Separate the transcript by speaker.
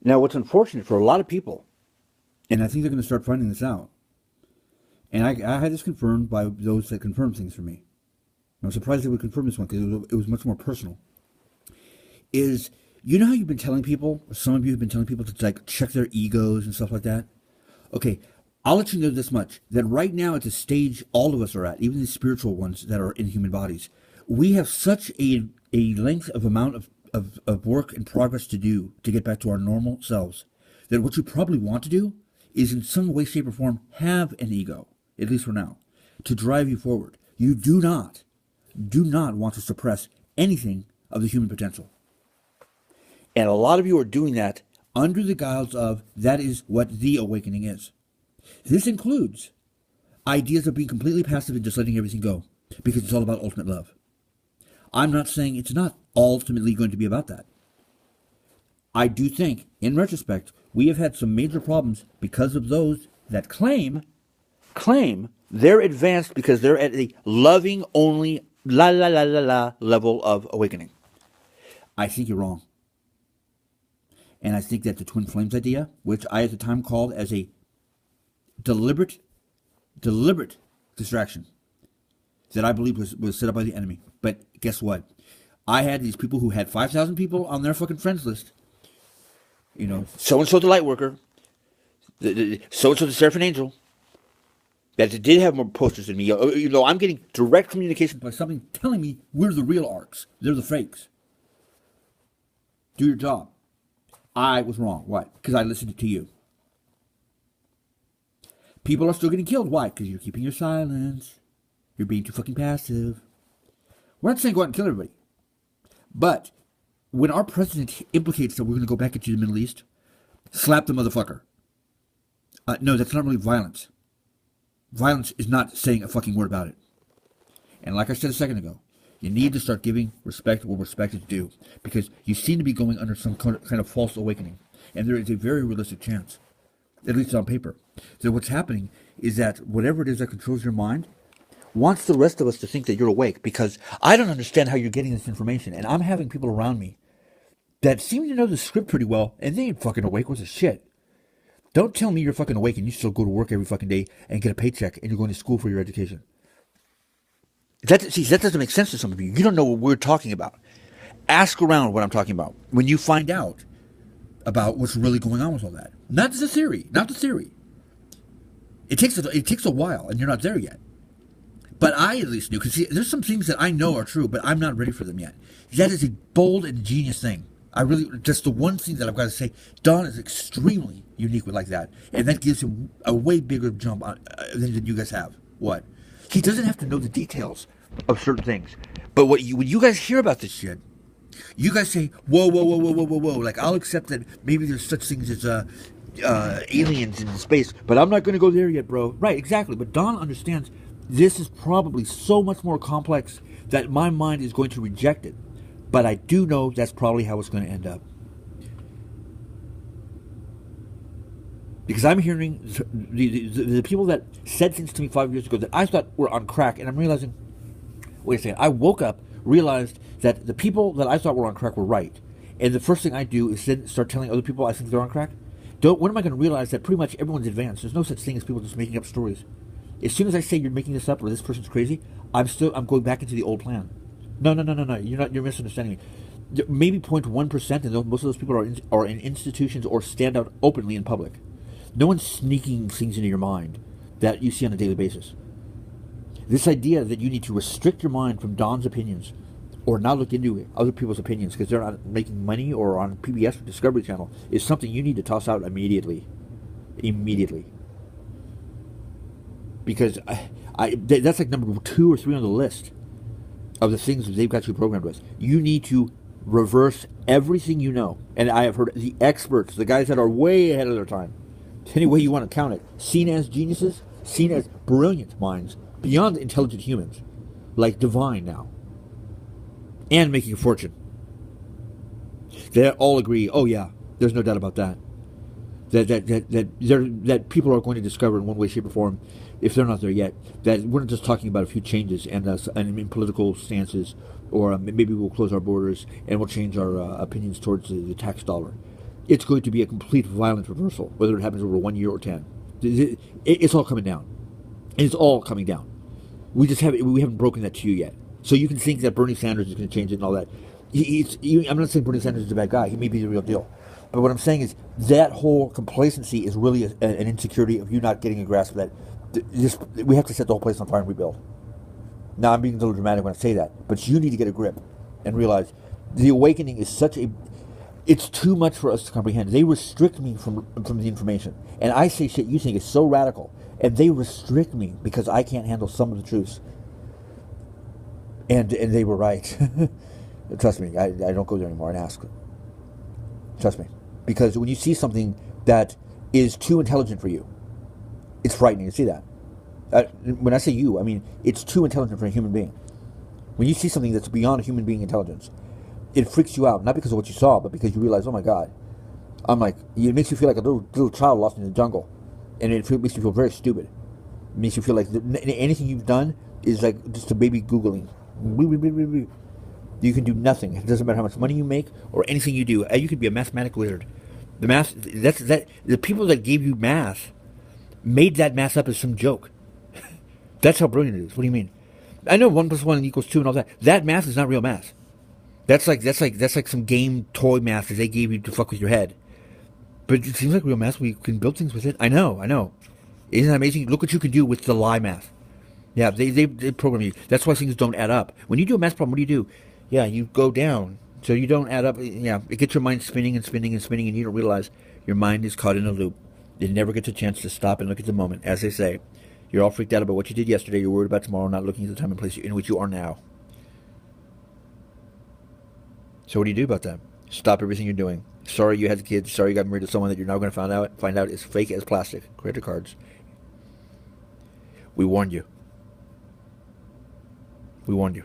Speaker 1: Now, what's unfortunate for a lot of people, and I think they're going to start finding this out, and I had this confirmed by those that confirm things for me. I'm surprised they would confirm this one because it was much more personal. Is you know how you've been telling people, or some of you have been telling people to like check their egos and stuff like that? Okay, I'll let you know this much that right now at the stage all of us are at, even the spiritual ones that are in human bodies, we have such a length of amount of work and progress to do to get back to our normal selves that what you probably want to do is in some way, shape, or form have an ego, at least for now, to drive you forward. You do not want to suppress anything of the human potential. And a lot of you are doing that under the guise of that is what the awakening is. This includes ideas of being completely passive and just letting everything go because it's all about ultimate love. I'm not saying it's not ultimately going to be about that. I do think, in retrospect, we have had some major problems because of those that claim they're advanced because they're at a loving only la la la la la level of awakening. I think you're wrong. And I think that the twin flames idea, which I at the time called as a deliberate distraction that I believe was set up by the enemy. But guess what? I had these people who had 5,000 people on their fucking friends list. You know, so and so the light worker, so and so the Seraphim Angel, that did have more posters than me. You know, I'm getting direct communication by something telling me we're the real arcs. They're the fakes. Do your job. I was wrong. Why? Because I listened to you. People are still getting killed. Why? Because you're keeping your silence. You're being too fucking passive. We're not saying go out and kill everybody. But when our president implicates that we're going to go back into the Middle East, slap the motherfucker. No, that's not really violence. Violence is not saying a fucking word about it. And like I said a second ago, you need to start giving respect where respect is due. Because you seem to be going under some kind of false awakening. And there is a very realistic chance, at least on paper, that what's happening is that whatever it is that controls your mind wants the rest of us to think that you're awake. Because I don't understand how you're getting this information. And I'm having people around me that seem to know the script pretty well, and they ain't fucking awake with the shit. Don't tell me you're fucking awake and you still go to work every fucking day and get a paycheck and you're going to school for your education. That doesn't make sense to some of you. You don't know what we're talking about. Ask around what I'm talking about when you find out about what's really going on with all that. Not the theory. Not the theory. It takes a while, and you're not there yet. But I at least knew, because there's some things that I know are true, but I'm not ready for them yet. That is a bold and genius thing. I really, just the one thing that I've got to say, Don is extremely unique with like that, and that gives him a way bigger jump than you guys have. What? He doesn't have to know the details of certain things, but when you guys hear about this shit, you guys say, whoa, whoa, whoa, whoa, whoa, whoa, whoa. Like, I'll accept that maybe there's such things as aliens in space, but I'm not going to go there yet, bro. Right, exactly. But Don understands this is probably so much more complex that my mind is going to reject it. But I do know that's probably how it's going to end up. Because I'm hearing the people that said things to me 5 years ago that I thought were on crack, and I'm realizing, wait a second, I woke up, realized that the people that I thought were on crack were right. And the first thing I do is then start telling other people I think they're on crack. When am I going to realize that pretty much everyone's advanced? There's no such thing as people just making up stories. As soon as I say you're making this up or this person's crazy, I'm going back into the old plan. No. You're misunderstanding me. Maybe 0.1%, and most of those people are in institutions or stand out openly in public. No one's sneaking things into your mind that you see on a daily basis. This idea that you need to restrict your mind from Don's opinions or not look into other people's opinions because they're not making money or on PBS or Discovery Channel is something you need to toss out immediately. Immediately. Because that's like number 2 or 3 on the list of the things that they've got you programmed with. You need to reverse everything you know. And I have heard the experts, the guys that are way ahead of their time, any way you want to count it, seen as geniuses, seen as brilliant minds, beyond intelligent humans, like divine now, and making a fortune. They all agree, oh yeah, there's no doubt about that. That people are going to discover in one way, shape, or form, if they're not there yet, that we're not just talking about a few changes and in political stances, or maybe we'll close our borders and we'll change our opinions towards the tax dollar. it's going to be a complete violent reversal, whether it happens over 1 year or 10. It's all coming down. And it's all coming down. We haven't broken that to you yet. So you can think that Bernie Sanders is going to change it and all that. I'm not saying Bernie Sanders is a bad guy. He may be the real deal. But what I'm saying is that whole complacency is really an insecurity of you not getting a grasp of that. We have to set the whole place on fire and rebuild. Now, I'm being a little dramatic when I say that, but you need to get a grip and realize the awakening is it's too much for us to comprehend. They restrict me from the information. And I say shit you think is so radical, and they restrict me because I can't handle some of the truths. And they were right. Trust me, I don't go there anymore and ask. Trust me. Because when you see something that is too intelligent for you, it's frightening to see that. When I say you, I mean it's too intelligent for a human being. When you see something that's beyond a human being intelligence, it freaks you out, not because of what you saw, but because you realize, oh my God. I'm like, it makes you feel like a little child lost in the jungle. And it makes you feel very stupid. It makes you feel like anything you've done is like just a baby Googling. You can do nothing. It doesn't matter how much money you make or anything you do. You could be a mathematical wizard. The people that gave you math made that math up as some joke. That's how brilliant it is. What do you mean? I know 1 + 1 = 2 and all that. That math is not real math. That's like some game toy math that they gave you to fuck with your head. But it seems like real math. We can build things with it. I know. Isn't that amazing? Look what you can do with the lie math. Yeah, they program you. That's why things don't add up. When you do a math problem, what do? Yeah, you go down. So you don't add up. Yeah, it gets your mind spinning and spinning and spinning, and you don't realize your mind is caught in a loop. It never gets a chance to stop and look at the moment. As they say, you're all freaked out about what you did yesterday. You're worried about tomorrow, not looking at the time and place in which you are now. So what do you do about that? Stop everything you're doing. Sorry you had kids. Sorry you got married to someone that you're now going to find out is fake as plastic. Credit cards. We warned you. We warned you.